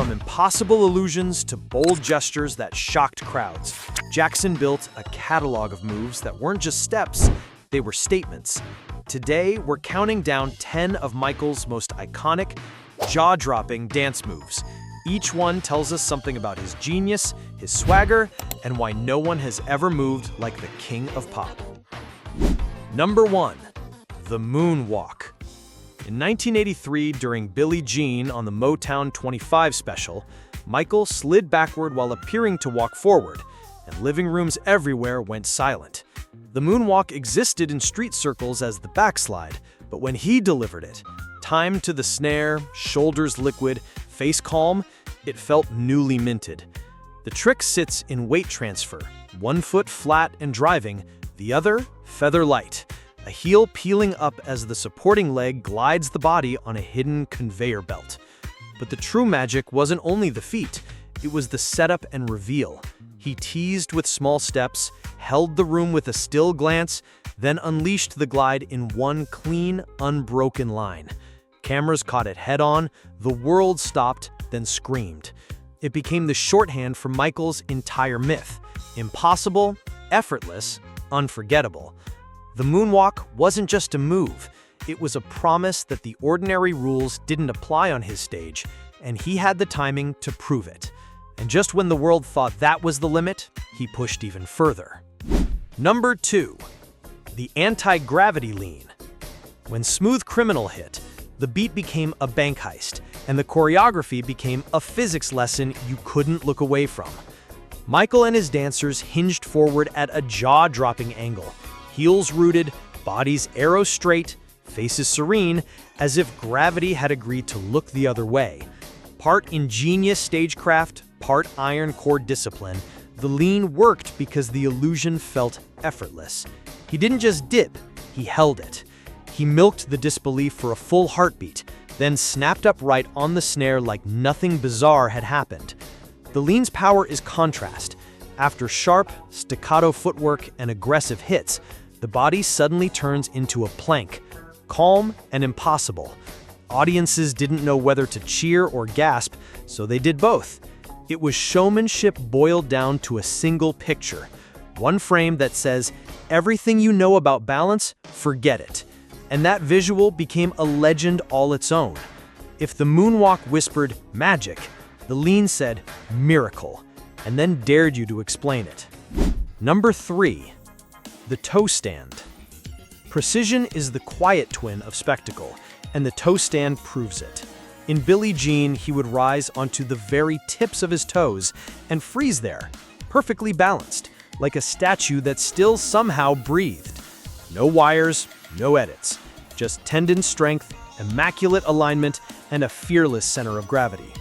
From impossible illusions to bold gestures that shocked crowds, Jackson built a catalog of moves that weren't just steps, they were statements. Today, we're counting down 10 of Michael's most iconic, jaw-dropping dance moves. Each one tells us something about his genius, his swagger, and why no one has ever moved like the king of pop. Number 1. The Moonwalk. In 1983, during Billie Jean on the Motown 25 special, Michael slid backward while appearing to walk forward, and living rooms everywhere went silent. The moonwalk existed in street circles as the backslide, but when he delivered it, timed to the snare, shoulders liquid, face calm, it felt newly minted. The trick sits in weight transfer, one foot flat and driving, the other feather light, a heel peeling up as the supporting leg glides the body on a hidden conveyor belt. But the true magic wasn't only the feet, it was the setup and reveal. He teased with small steps, held the room with a still glance, then unleashed the glide in one clean, unbroken line. Cameras caught it head-on, the world stopped, then screamed. It became the shorthand for Michael's entire myth. Impossible, effortless, unforgettable. The moonwalk wasn't just a move, it was a promise that the ordinary rules didn't apply on his stage, and he had the timing to prove it. And just when the world thought that was the limit, he pushed even further. Number 2. The anti-gravity lean. When Smooth Criminal hit, the beat became a bank heist, and the choreography became a physics lesson you couldn't look away from. Michael and his dancers hinged forward at a jaw-dropping angle, heels rooted, bodies arrow straight, faces serene, as if gravity had agreed to look the other way. Part ingenious stagecraft, part iron core discipline, the lean worked because the illusion felt effortless. He didn't just dip, he held it. He milked the disbelief for a full heartbeat, then snapped upright on the snare like nothing bizarre had happened. The lean's power is contrast. After sharp, staccato footwork and aggressive hits, the body suddenly turns into a plank, calm and impossible. Audiences didn't know whether to cheer or gasp, so they did both. It was showmanship boiled down to a single picture. One frame that says, everything you know about balance, forget it. And that visual became a legend all its own. If the moonwalk whispered magic, the lean said miracle, and then dared you to explain it. Number 3. The toe stand. Precision is the quiet twin of spectacle, and the toe stand proves it. In Billie Jean, he would rise onto the very tips of his toes and freeze there, perfectly balanced, like a statue that still somehow breathed. No wires, no edits, just tendon strength, immaculate alignment, and a fearless center of gravity.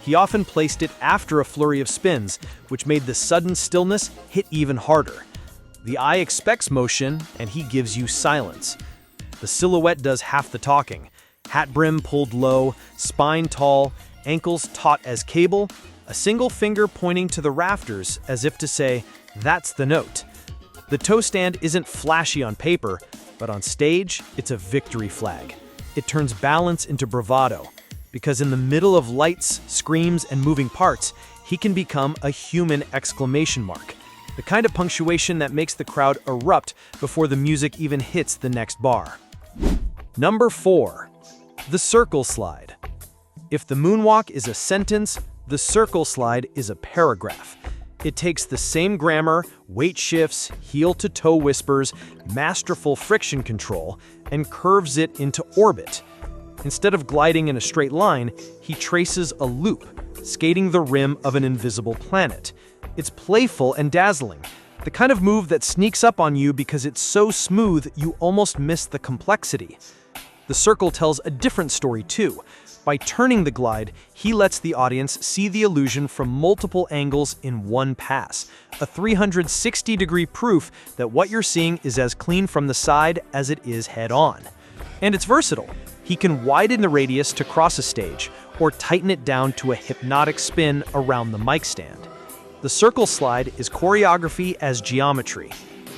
He often placed it after a flurry of spins, which made the sudden stillness hit even harder. The eye expects motion, and he gives you silence. The silhouette does half the talking. Hat brim pulled low, spine tall, ankles taut as cable, a single finger pointing to the rafters as if to say, that's the note. The toe stand isn't flashy on paper, but on stage, it's a victory flag. It turns balance into bravado, because in the middle of lights, screams, and moving parts, he can become a human exclamation mark. The kind of punctuation that makes the crowd erupt before the music even hits the next bar. Number 4. The circle slide. If the moonwalk is a sentence, the circle slide is a paragraph. It takes the same grammar, weight shifts, heel-to-toe whispers, masterful friction control, and curves it into orbit. Instead of gliding in a straight line, he traces a loop, skating the rim of an invisible planet. It's playful and dazzling, the kind of move that sneaks up on you because it's so smooth you almost miss the complexity. The circle tells a different story too. By turning the glide, he lets the audience see the illusion from multiple angles in one pass, a 360-degree proof that what you're seeing is as clean from the side as it is head-on. And it's versatile. He can widen the radius to cross a stage, or tighten it down to a hypnotic spin around the mic stand. The circle slide is choreography as geometry,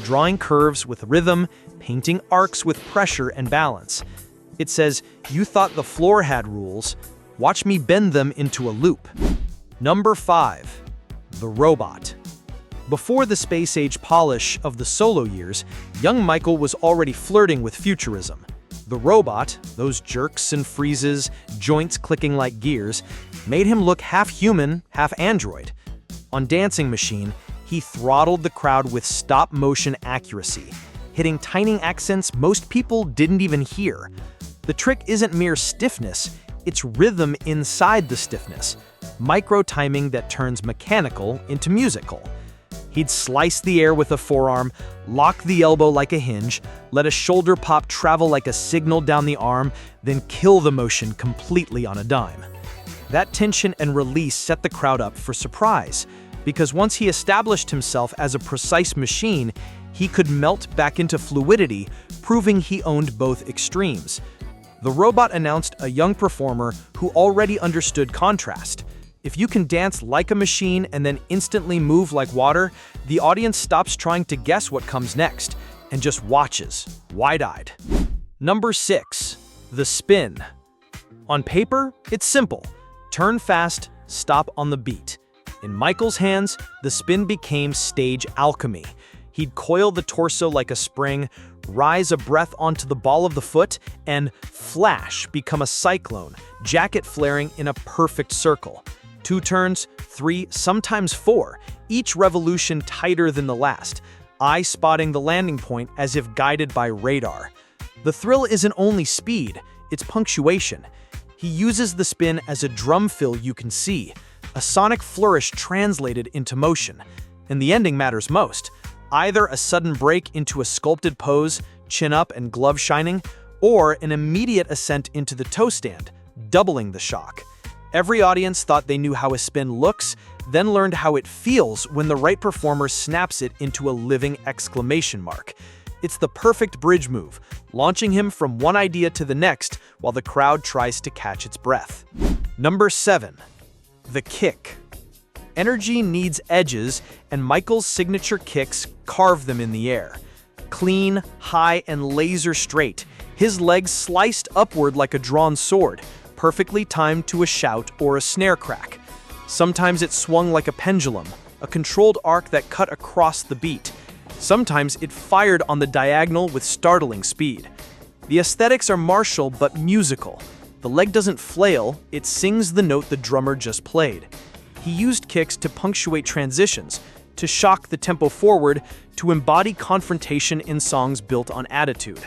drawing curves with rhythm, painting arcs with pressure and balance. It says, you thought the floor had rules, watch me bend them into a loop. Number 5. The robot. Before the space-age polish of the Solo years, young Michael was already flirting with futurism. The robot, those jerks and freezes, joints clicking like gears, made him look half human, half android. On Dancing Machine, he throttled the crowd with stop-motion accuracy, hitting tiny accents most people didn't even hear. The trick isn't mere stiffness, it's rhythm inside the stiffness, micro-timing that turns mechanical into musical. He'd slice the air with a forearm, lock the elbow like a hinge, let a shoulder pop travel like a signal down the arm, then kill the motion completely on a dime. That tension and release set the crowd up for surprise, because once he established himself as a precise machine, he could melt back into fluidity, proving he owned both extremes. The robot announced a young performer who already understood contrast. If you can dance like a machine and then instantly move like water, the audience stops trying to guess what comes next and just watches, wide-eyed. Number 6. The spin. On paper, it's simple. Turn fast, stop on the beat. In Michael's hands, the spin became stage alchemy. He'd coil the torso like a spring, rise a breath onto the ball of the foot, and flash, become a cyclone, jacket flaring in a perfect circle. 2 turns, 3, sometimes 4, each revolution tighter than the last, eye spotting the landing point as if guided by radar. The thrill isn't only speed, it's punctuation. He uses the spin as a drum fill you can see, a sonic flourish translated into motion. And the ending matters most. Either a sudden break into a sculpted pose, chin up and glove shining, or an immediate ascent into the toe stand, doubling the shock. Every audience thought they knew how a spin looks, then learned how it feels when the right performer snaps it into a living exclamation mark. It's the perfect bridge move, launching him from one idea to the next while the crowd tries to catch its breath. Number 7. The kick. Energy needs edges, and Michael's signature kicks carve them in the air. Clean, high, and laser straight, his legs sliced upward like a drawn sword, perfectly timed to a shout or a snare crack. Sometimes it swung like a pendulum, a controlled arc that cut across the beat. Sometimes it fired on the diagonal with startling speed. The aesthetics are martial but musical. The leg doesn't flail, it sings the note the drummer just played. He used kicks to punctuate transitions, to shock the tempo forward, to embody confrontation in songs built on attitude.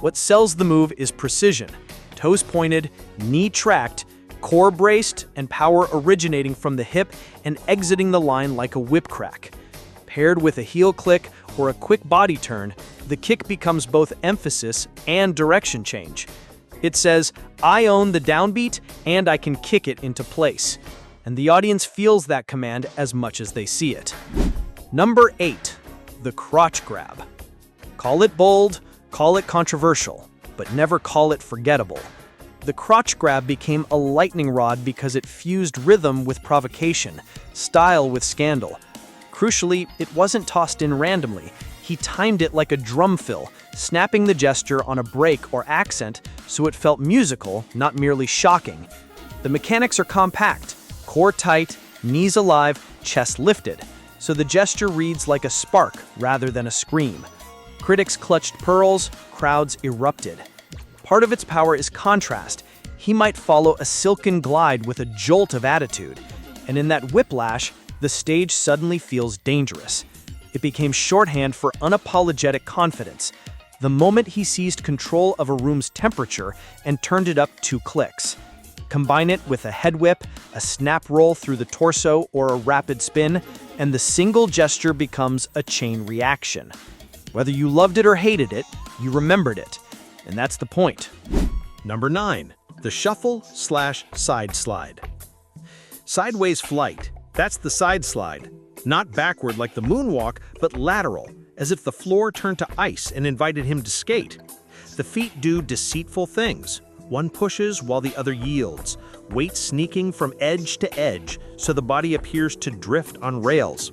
What sells the move is precision. Toes pointed, knee tracked, core braced, and power originating from the hip and exiting the line like a whip crack. Paired with a heel click or a quick body turn, the kick becomes both emphasis and direction change. It says, I own the downbeat and I can kick it into place. And the audience feels that command as much as they see it. Number 8. The crotch grab. Call it bold, call it controversial, but never call it forgettable. The crotch grab became a lightning rod because it fused rhythm with provocation, style with scandal. Crucially, it wasn't tossed in randomly. He timed it like a drum fill, snapping the gesture on a break or accent so it felt musical, not merely shocking. The mechanics are compact, core tight, knees alive, chest lifted, so the gesture reads like a spark rather than a scream. Critics clutched pearls, crowds erupted. Part of its power is contrast. He might follow a silken glide with a jolt of attitude, and in that whiplash, the stage suddenly feels dangerous. It became shorthand for unapologetic confidence, the moment he seized control of a room's temperature and turned it up 2 clicks. Combine it with a head whip, a snap roll through the torso, or a rapid spin, and the single gesture becomes a chain reaction. Whether you loved it or hated it, you remembered it. And that's the point. Number 9. The shuffle/side slide. Sideways flight. That's the side slide. Not backward like the moonwalk, but lateral, as if the floor turned to ice and invited him to skate. The feet do deceitful things. One pushes while the other yields, weight sneaking from edge to edge, so the body appears to drift on rails.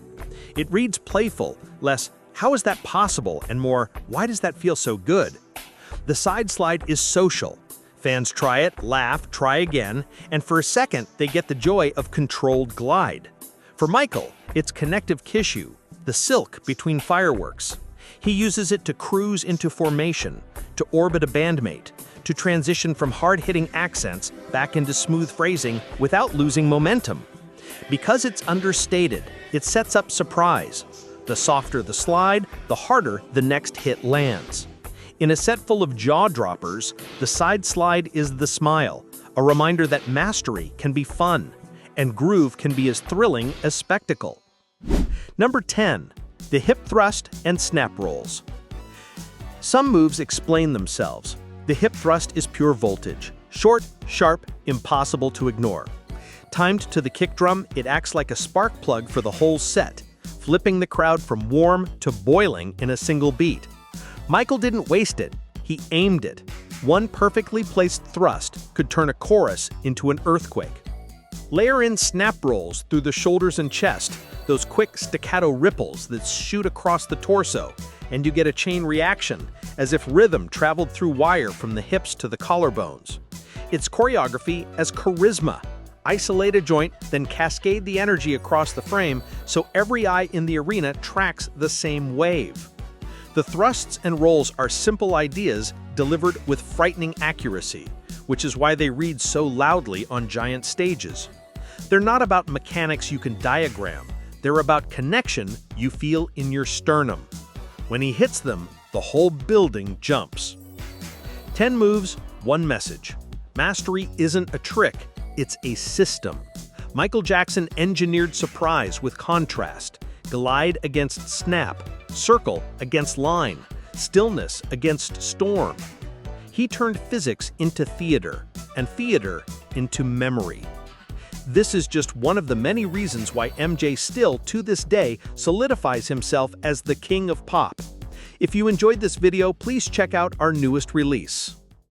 It reads playful, less, how is that possible, and more, why does that feel so good? The side slide is social. Fans try it, laugh, try again, and for a second, they get the joy of controlled glide. For Michael, it's connective tissue, the silk between fireworks. He uses it to cruise into formation, to orbit a bandmate, to transition from hard-hitting accents back into smooth phrasing without losing momentum. Because it's understated, it sets up surprise. The softer the slide, the harder the next hit lands. In a set full of jaw-droppers, the side slide is the smile, a reminder that mastery can be fun, and groove can be as thrilling as spectacle. Number 10. The hip thrust and snap rolls. Some moves explain themselves. The hip thrust is pure voltage, short, sharp, impossible to ignore. Timed to the kick drum, it acts like a spark plug for the whole set, flipping the crowd from warm to boiling in a single beat. Michael didn't waste it, he aimed it. One perfectly placed thrust could turn a chorus into an earthquake. Layer in snap rolls through the shoulders and chest, those quick staccato ripples that shoot across the torso, and you get a chain reaction, as if rhythm traveled through wire from the hips to the collarbones. It's choreography as charisma. Isolate a joint, then cascade the energy across the frame so every eye in the arena tracks the same wave. The thrusts and rolls are simple ideas delivered with frightening accuracy, which is why they read so loudly on giant stages. They're not about mechanics you can diagram, they're about connection you feel in your sternum. When he hits them, the whole building jumps. 10 moves, 1 message. Mastery isn't a trick, it's a system. Michael Jackson engineered surprise with contrast, glide against snap, circle against line, stillness against storm. He turned physics into theater, and theater into memory. This is just one of the many reasons why MJ still, to this day, solidifies himself as the king of pop. If you enjoyed this video, please check out our newest release.